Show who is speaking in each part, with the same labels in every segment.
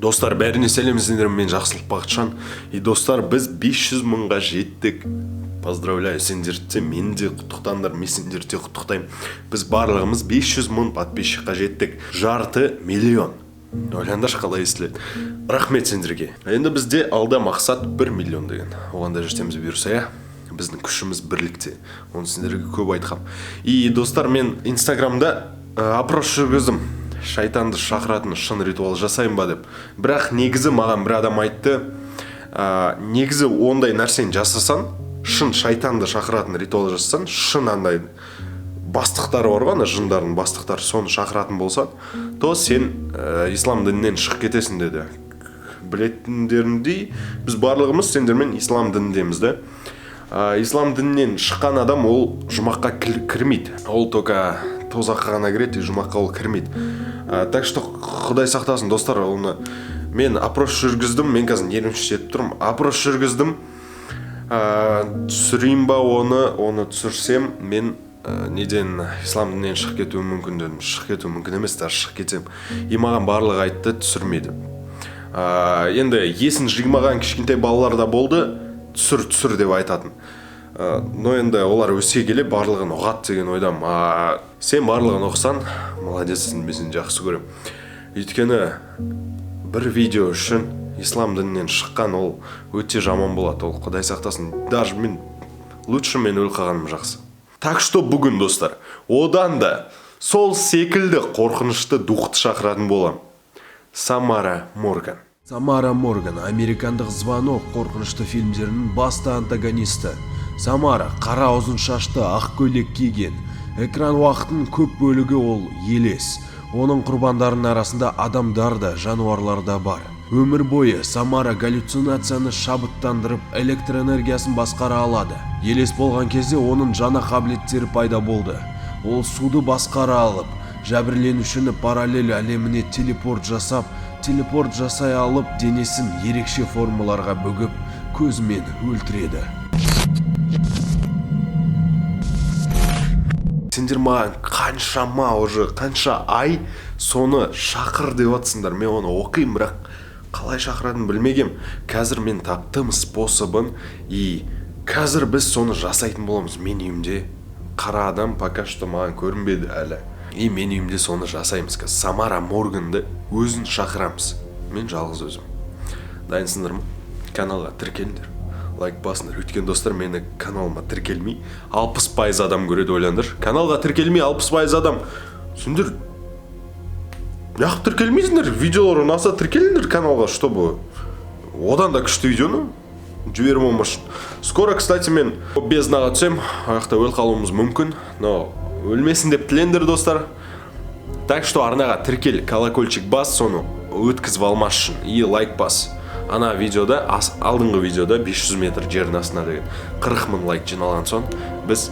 Speaker 1: Достар, бәріне сәлемсіздер, мен Жақсылық Бақытжан. Достар, біз 500 мыңға жеттік. Поздравляю, сендерді мені де құттықтаңдар, мен сендерді құттықтаймын. Біз барлығымыз 500 мың подписчикқа жеттік. 500 000. Ойлаңдаршы қалай естіледі. Рахмет сендерге. Енді бізде алда мақсат 1 миллион деген. Оған да жетеміз бұйырса, иә. Біздің күшіміз бірлікте. Оны сендерге көп айтқам. Достар, мен Инстаграмда опрос жүргіздім. Шайтанды шақыратын шын ритуал жасайын ба деп. Бірақ негізі маған бір адам айтты, негізі ондай нәрсені жасасан, шын шайтанды шақыратын ритуал жасасан, шын андай бастықтары бар ғой, жындардың бастықтары, соны шақыратын болсан, то сен ислам дінінен шығып кетесің деді. Білетіндеріндей, біз барлығымыз сендермен ислам дініндеміз де. Ислам дінінен шыққан адам ол жұмаққа кірмейді. Ол тока тозаққа ғана кіреді, жұмаққа ол кірмейді. Так что Құдай сақтасын, достар, оны мен опрос жүргіздім, мен қазір нервничать етіп тұрмын. Опрос жүргіздім, түсірейін ба оны түсірсем, мен неден ислам дінінен шығып кетуім мүмкін дедім. Шығып кетуім мүмкін емес, даже шығып кетсем. Маған барлығы айтты, түсірмеді. Енді есін жимаған кішкентай балалар да болды, түсір деп айтатын. Но енді олар өсе келе барлығын ұғат деген ойдам. Сен барлығын оқсан, молодецсің, мен сені жақсы көрем. Өйткені бір видео үшін ислам дінінен шыққан ол өте жаман болады. Ол Құдай сақтасын. Даже лучше мен өліп қалғаным жақсы. Так что бүгін, достар, одан да сол секілді қорқынышты духты шақыратын болам. Самара Морган.
Speaker 2: Самара Морган, американдық звонок қорқынышты фильмдерінің басты антагонисті. Самара қара ұзын шашты, ақ көйлек киген. Экран уақытының көп бөлігі ол елес. Оның құрбандарының арасында адамдар да, жануарлар да бар. Өмір бойы Самара галлюцинацияны шабыттандырып, электроэнергиясын басқара алады. Елес болған кезде оның жаңа қабілеттері пайда болды. Ол суды басқара алып, жәбірленушіні параллель әлеміне телепорт жасай алып, денесін ерекше формуларға бөгіп, көзімен өлтіреді.
Speaker 1: Сендер маған қанша ай соны шақыр деп атсыңдар. Мен оны оқимын, бірақ қалай шақыратынын білмегем. Қазір мен таптым способын, қазір біз соны жасайтын боламыз. Мен үйімде қара адам пока что маған көрінбеді әлі. Мен үйімде соны жасаймыз. Самара Морганды өзін шақырамыз. Мен жалғыз өзім. Дайынсыңдар ма? Каналға тіркеліңдер. Лайк басыңдар. Өткен достар, мені каналыма тіркелмей 60% адам көреді, ойлаңдар. Каналға тіркелмей 60% адам. Сендер неғып тіркелмейсіңдер? Видеолар ұнаса тіркеліңдер каналға, чтобы одан да күшті видеоны жіберіп болмасын. Скоро, кстати, мен безднаға түсем, аяқта өліп қалуымыз мүмкін, но өлмесін деп тілеңдер, достар. Так что арнаға тіркел, колокольчик бас, соны өткізіп алмас үшін, лайк бас. Ана видеода, алдыңғы видеода 500 метр жердің астына деген 40 мың лайк жиналған соң, біз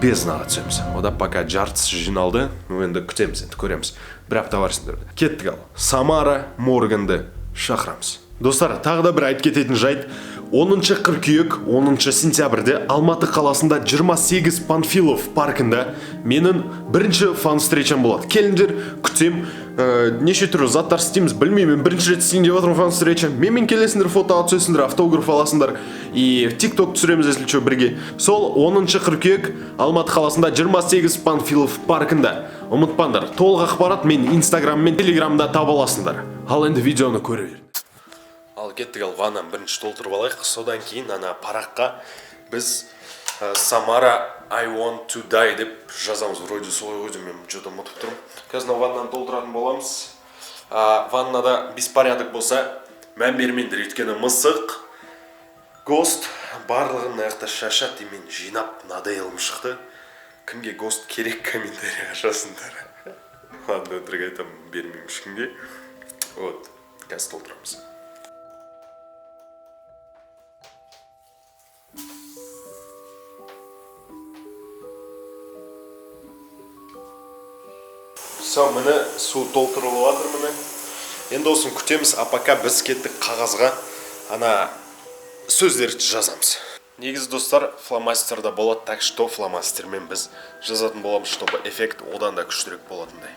Speaker 1: безднаға түсеміз. Ода пока жартысы жиналды, енді күтеміз, енді көреміз. Бір апта бар сендерде. Кеттік ал. Самара Морганды шақырамыз. Достар, тағы да бір айтып кететін жайт. 10 қыркүйек, 10 сентябрьде Алматы қаласында 28 Панфилов паркында менің бірінші фан встречам болады. Келіңдер, күтем, неше түрлі заттар істейміз, білмеймін, бірінші рет істейін деп отырмын фан встреча. Менімен келесіңдер, фото түсесіңдер, автограф аласыңдар, TikTok түсіреміз, если что, бірге. Сол 10 қыркүйек Алматы қаласында 28 Панфилов паркында. Ұмытпаңдар, толық ақпарат мен Инстаграм мен Телеграмда таба аласыңдар. Ал енді видеоны көре бер. Ал кеттік, ал ваннан бірінші толтырып алайық. Содан кейін ана параққа біз Самара I want to die деп жазамыз. Вроде солай ғой, мен что-то ұмытып тұрмын. Қазір ваннан толтыратын боламыз. Ваннада беспорядок болса, мән бермеңдер, өйткені мысық, гост барлығын аяқта шашады, мен жинап надоелім шықты. Кімге гост керек, комментарийға жазыңдар. Ладно, өтірік айтам, бермеймін ешкімге. Вот, қазір толтырамыз. Міне су толтырылып жатыр, міне. Енді осын күтеміз, а пока біз кеттік қағазға ана сөздерді жазамыз. Негізі, достар, фломастерда болады, так что фломастермен біз жазатын боламыз, чтобы эффект одан да күштірек болатындай.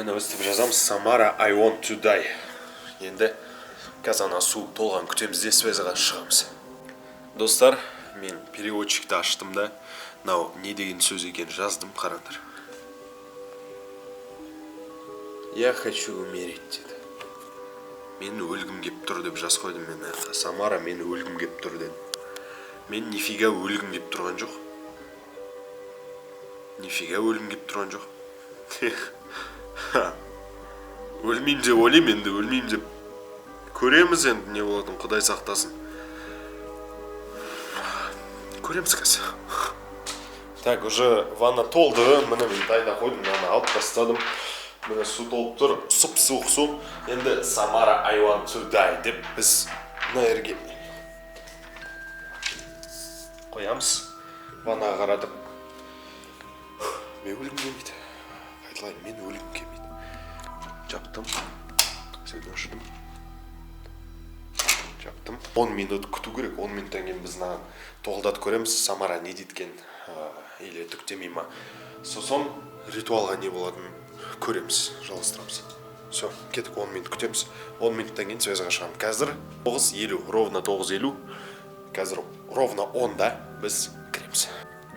Speaker 1: міне өстіп жазамыз Самара I want to die. Енді қазір ана су толған күтеміз де связьға шығамыз. Достар, мен переводчикті аштым да, мынау не деген сөз екен жаздым, қараңдар. Я хочу умереть деді. Мен өлгім кеп тұр деп жаз қойдым мен. Самара мен өлгім кеп тұр деді. Мен нифига өлгім кеп тұрған жоқ. Нифига өлгім кеп тұрған жоқ. Өлмеймін деп ойлаймын, енді өлмеймін деп көреміз енді не болатын, Құдай сақтасын. Көреміз қазір. Так, уже ванна толды, міне мен дайындап қойдым, мынаны алып тастадым. Міне су толып тұр, сұп-суық су. Енді Самара I want to die деп біз мына жерге қоямыз. Ваннаға қарадық. Мен өлгім келмейді. Қайталайын, мен өлгім келмейді. Жаптым. Сөйтіп өшірдім. Жаптым. 10 минут күту керек. 10 минуттан кейін біз мынаған тоғылдатып көреміз. Самара не дейткен, или түктемей ма. Сосын ритуалға не болатынын көреміз, жалғастырамыз. Все, кеттік, 10 минут күтеміз. 10 минуттан кейін связьға шығамын. Қазір 9:50, ровно 9:50. Қазір ровно 10-да біз кіреміз.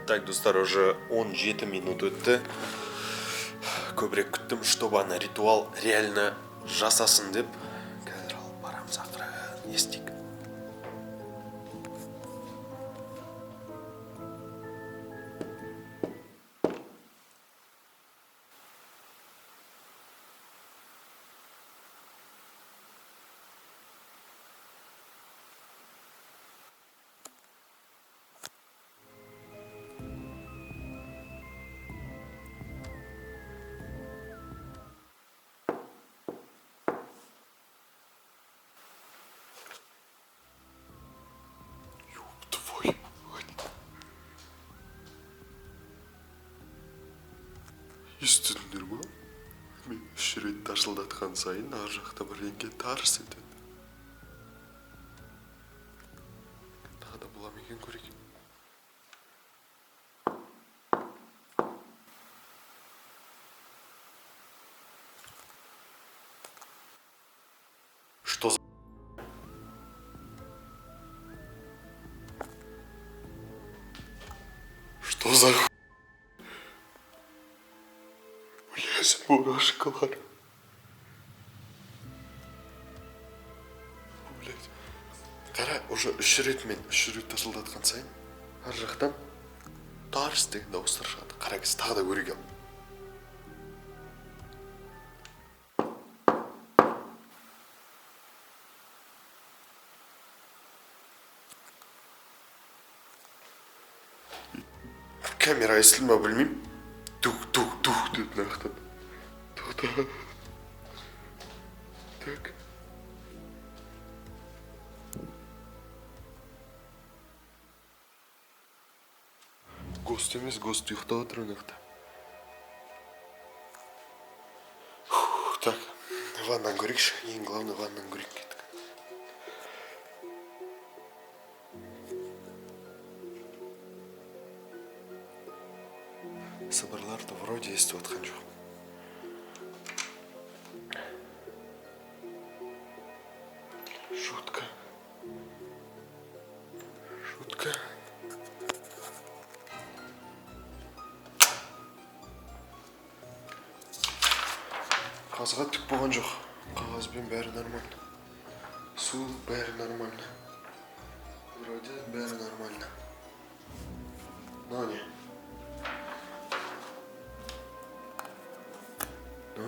Speaker 1: Так, достар, уже 17 минут өтті. Көбірек күттім, чтобы ана ритуал реально жасасын деп. Қазір алып барамыз, ақырын естейік. Естідіңдер ма? Мен 3 рет ташылдатқан сайын ар жақта бірдеңке тарс етеді. Тағы да бола ма екен, көрейік. Что за... Что за... Мурашкалар. Блять. Қара, уже 3 рет тасылдатқан сайын ар жақтан тарс деген дауыстар шығады. Қара, біз тағы да көрейік ал. Камера естілді ма білмеймін. Тух деп нақтан. Так. Гост емес, гост ұйықтап отыр нақта. Так, ваннан көрейікші. Ең главный ваннан көрейік кеттік. Сыбырларды вроде естіп отқан жоқ. Шутка. Қағазға түк болған жоқ. Қағазбен бәрі нормально. Су бәрі нормально. Вроде бәрі нормально. Но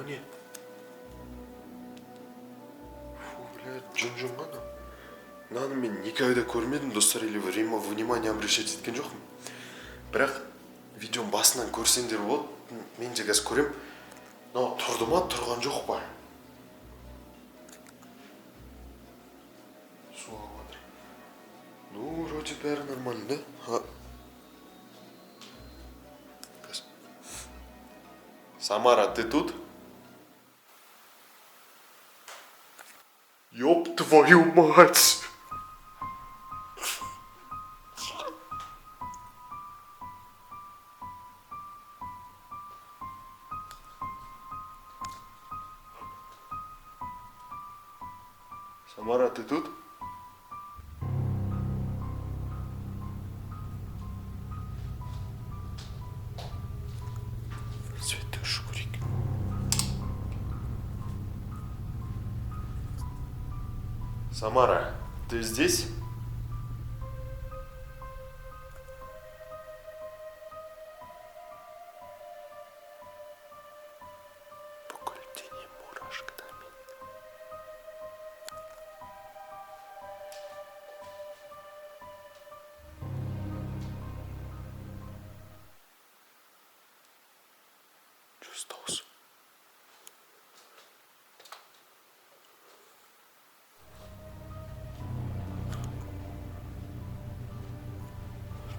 Speaker 1: не. Фу, блядь, жын ғана. Мынаны мен никогда көрмедім, достар, или внимание обращать еткен жоқпын. Бірақ видеоның басынан көрсеңдер болады, мен де қазір көрем. Но тұрды ма, тұрған жоқ па? Су ағып жатыр. Ну, вроде бәрі нормально, да? Самара, ты тут? Ёб твою мать! Самара, ты тут? Святой Шурик. Самара, ты здесь? Чувствовался.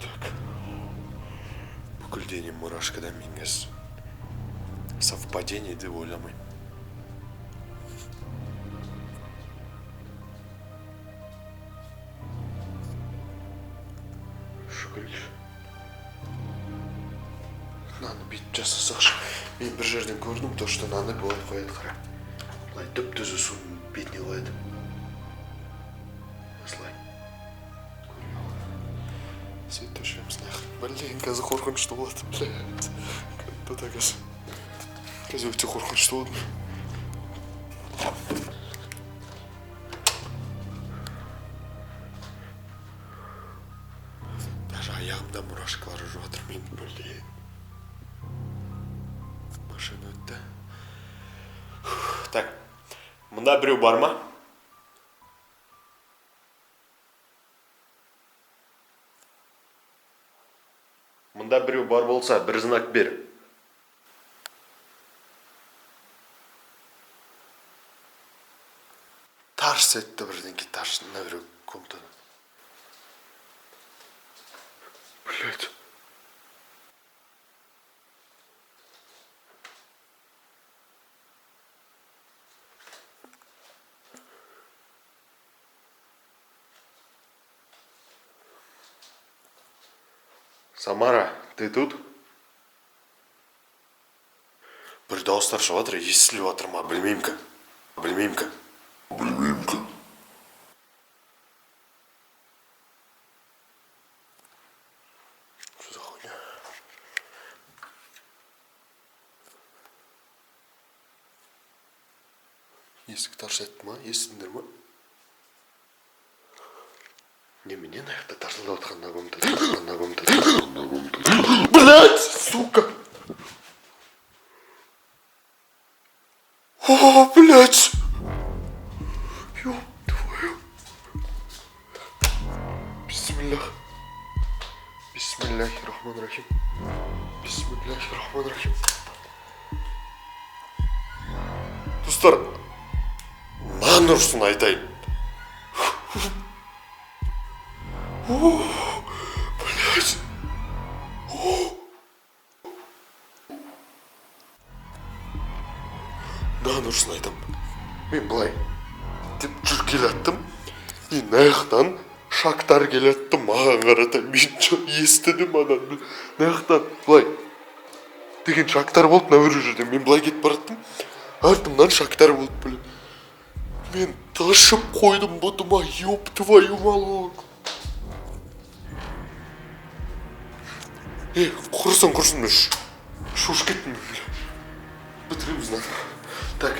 Speaker 1: Так. Бүкілдене мурашкадан меңгіз. Совпадение деп ойламаймын. Шүкірші. Наны бүйтіп жасасақшы. Мен бір жерден көрдім, то, что наны былай қояды, қара. Былай түп-түзу судың бетіне қояды. Осылай. Свет өшеміз нахрен. Блин, қазір қорқынышты болады, блядь. Кәдімгі қазір. Қазір өте қорқынышты болды. Даже аяғымда мурашкалар жүріп жатыр, мен, блин. Машина өтті. Так, мұнда біреу бар ма? Мұнда біреу бар болса, бір знак бер. Тарс етті бірден ке, тарс, мына біреу комнатада. Блядь. Самара, ты тут? Бір дауыстар шығып жатыр, естіліп жатыр ма? Білмеймін-ка. Білмеймін-ка. Білмеймін-ка. Что за хуйня? Есік тарс етті ма? Естіңдер ма? Немене наяқта тарсылып отқан комнатада. Блядь, сука! О, блядь! Ёб твою. Бисмиллах. Бисмиллахир-рахманир-рахим. Бисмиллахир-рахманир-рахим. Достар, нан ұрсын айтайын. Блядь. Нан ұрсын айтам. Мен былай деп жүр келаттым. И наяқтан шактар келатты маған қарата. Мен естідім анан. Наяқтан былай деген шактар болды на бір жерде. Мен былай кетіп бараттым. Артымнан шактар болды, блин. Мен ташып қойдым бұтыма. Ёб твою малок. Құрсын, мен шуш кеттім. Бітіреміз надо. Так.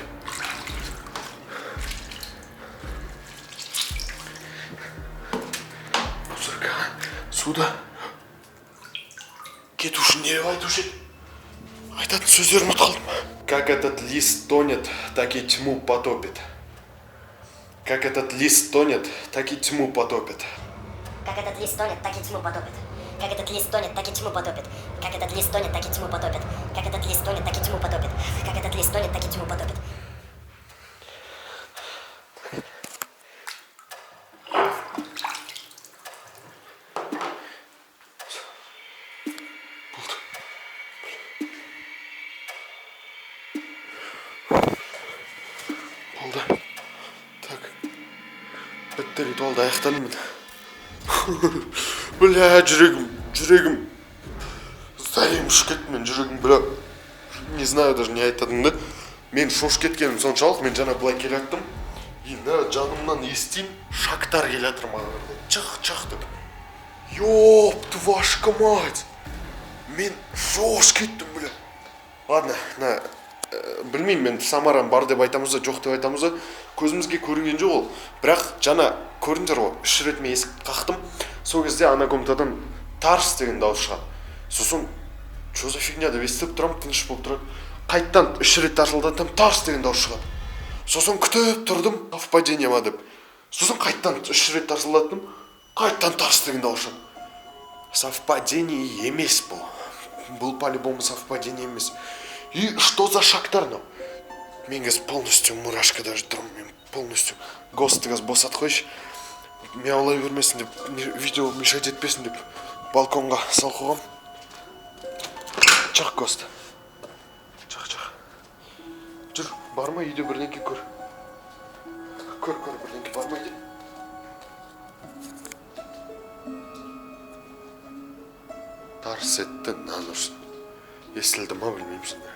Speaker 1: Мусорка. Суда. Кетуші не айтушы еді. Айтатын сөздерім ұмытып қалдым. Как этот лист тонет, так и тьму потопит. Как этот лист тонет, так и тьму потопит.
Speaker 3: Как этот лист тонет, так и тьму потопит. Как этот лист тонет, так и тьму потопит. Как этот лист тонет, так и тьму потопит. Как этот лист тонет, так и тьму потопит. Как этот лист тонет, так и тьму потопит.
Speaker 1: Болды. Так. Бітті ритуалды аяқтандым. Бля, жүрегім. Зайым ұшып кетті мен жүрегім, бля. Не знаю даже не айтатынды. Мен шош кеткенім соншалық, мен жана былай келаттым. енді жанымнан естеймін, Шактар келе жатыр маған. Чық деп. Ёпты вашка мать. Мен жош кеттім, бля. Ладно, білмеймін, мен Самаран бар деп айтамыз да, жоқ деп айтамыз да, көзімізге көрінген жоқ ол. Бірақ жана көріндер ғой, 3 рет мен есік қақтым. Сол кезде ана комнатадан тарс деген дауыс шығады. Сосын что за фигня деп естіп тұрам, тыныш болып тұрады. Қайттан 3 рет ашылды, тарс деген дауыс шығады. Сосын күтіп тұрдым, совпадение ма деп. Сосын қайттан 3 рет ашылдаттым, қайттан тарс деген дауыс шығады. Совпадение емес бұл. Бұл по-любому совпадение емес. И что за Шактар мынау? Мен қазір полностью мурашка даже тұрмын, мен полностью. Госты қазір босат қойшы. Мияулай бермесін деп, видео мешать етпесін деп балконға сал қойғам. Чақ гост. Чақ. Жүр, барма үйде бірдеңке көр. Көр бірдеңке барма үйде. Тарс етті, нанырсын. Естілді ма, білмеймсің.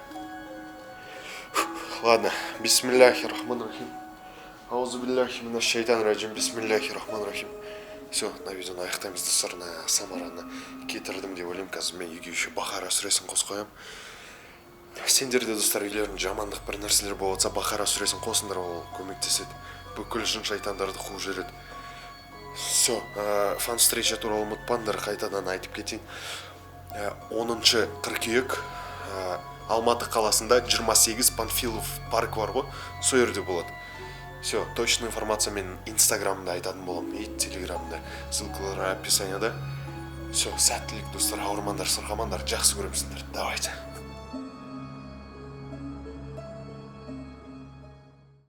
Speaker 1: Ладно, бисмиллахи-рахман-рахим. Аузубиллахи минаш шайтан-раджим, бисмиллахи-рахман-рахим. Все, на видеоны аяқтаймыз. Достарына Самараны кетірдім деп ойлаймын. Қазір мен үйге еще Бақара сүресін қос қоям. Сендерде достар үйлерін жамандық бір нәрселер болып жатса, Бақара сүресін қосыңдар, ол көмектеседі. Бүкіл жын шайтандарды қуып жібереді. Все, фан встреча туралы ұмытпаңдар, қайтадан айтып кетейін. 10 қыркүйек Алматы қаласында 28 Панфилов парк бар ғой, сол жерде болады. Все, точная информация мен инстаграмда айтатын боламын, и телеграмда, ссылкалар описанияда. Все, сәттілік достар, ауырмандар, сырқамандар, жақсы көремсіңдер. Давайте.